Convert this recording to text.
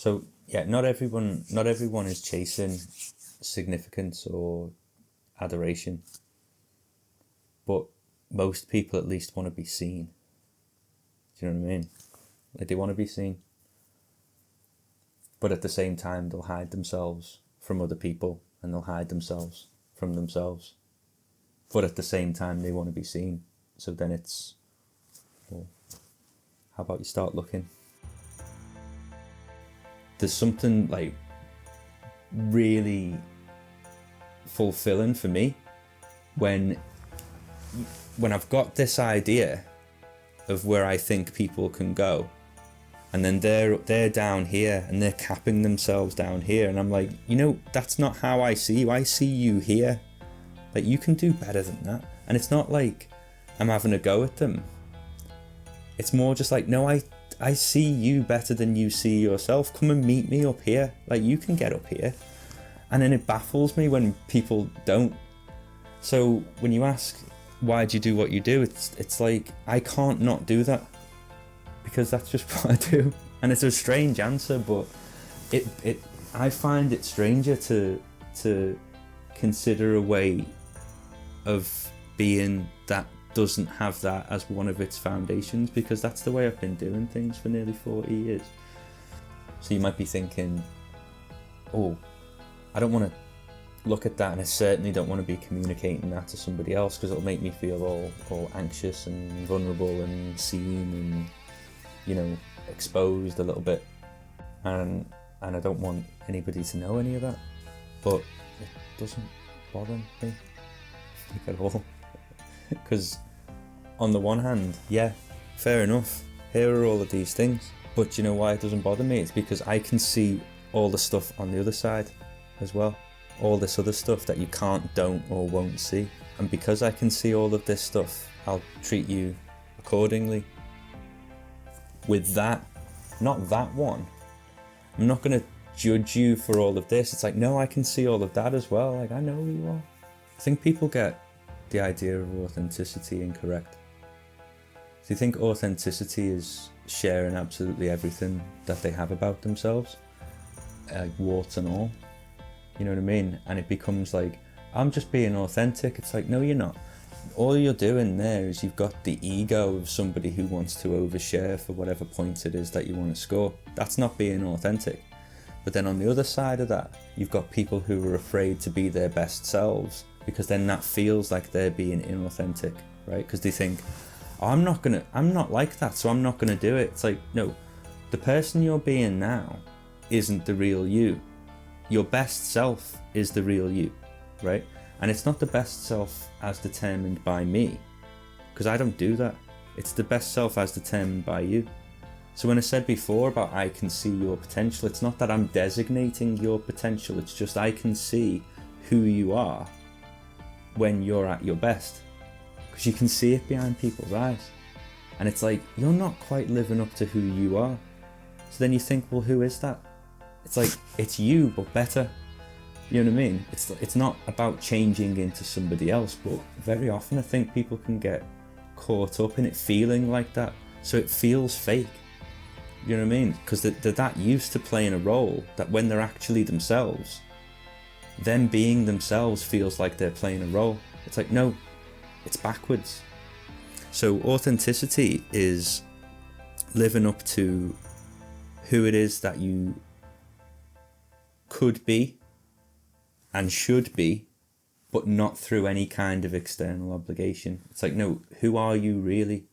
So yeah, not everyone is chasing significance or adoration, but most people at least want to be seen. Do you know what I mean? Like, they want to be seen, but at the same time they'll hide themselves from other people, and they'll hide themselves from themselves, but at the same time they want to be seen. So then it's, well, how about you start looking? There's something like really fulfilling for me when I've got this idea of where I think people can go, and then they're down here and they're capping themselves down here, and I'm like, that's not how I see you. I see you here. Like, you can do better than that. And it's not like I'm having a go at them. It's more just like, no, I see you better than you see yourself. Come and meet me up here. Like, you can get up here. And then it baffles me when people don't. So when you ask, why do you do what you do? It's like, I can't not do that, because that's just what I do. And it's a strange answer, but I find it stranger to consider a way of being that doesn't have that as one of its foundations, because that's the way I've been doing things for nearly 40 years. So you might be thinking, oh, I don't want to look at that, and I certainly don't want to be communicating that to somebody else, because it'll make me feel all anxious and vulnerable and seen and, exposed a little bit, and I don't want anybody to know any of that. But it doesn't bother me, like, at all. Because on the one hand, yeah, fair enough, here are all of these things, but you know why it doesn't bother me? It's because I can see all the stuff on the other side as well, all this other stuff that you can't, don't, or won't see. And because I can see all of this stuff, I'll treat you accordingly. With that, not that one. I'm not going to judge you for all of this. It's like, no, I can see all of that as well. Like, I know who you are. I think people get the idea of authenticity incorrect. Do you think authenticity is sharing absolutely everything that they have about themselves? Like, warts and all? You know what I mean? And it becomes like, I'm just being authentic. It's like, no, you're not. All you're doing there is you've got the ego of somebody who wants to overshare for whatever point it is that you want to score. That's not being authentic. But then on the other side of that, you've got people who are afraid to be their best selves, because then that feels like they're being inauthentic, right? Because they think, oh, I'm not like that, so I'm not gonna do it. It's like, no, the person you're being now isn't the real you. Your best self is the real you, right? And it's not the best self as determined by me, because I don't do that. It's the best self as determined by you. So when I said before about I can see your potential, it's not that I'm designating your potential, it's just I can see who you are when you're at your best, because you can see it behind people's eyes. And it's like, you're not quite living up to who you are. So then you think, well, who is that? It's like, it's you, but better. You know what I mean? It's not about changing into somebody else, but very often I think people can get caught up in it feeling like that, so it feels fake. You know what I mean? Because they're that used to playing a role that when they're actually themselves, them being themselves feels like they're playing a role. It's like, no, it's backwards. So authenticity is living up to who it is that you could be and should be, but not through any kind of external obligation. It's like, no, who are you really?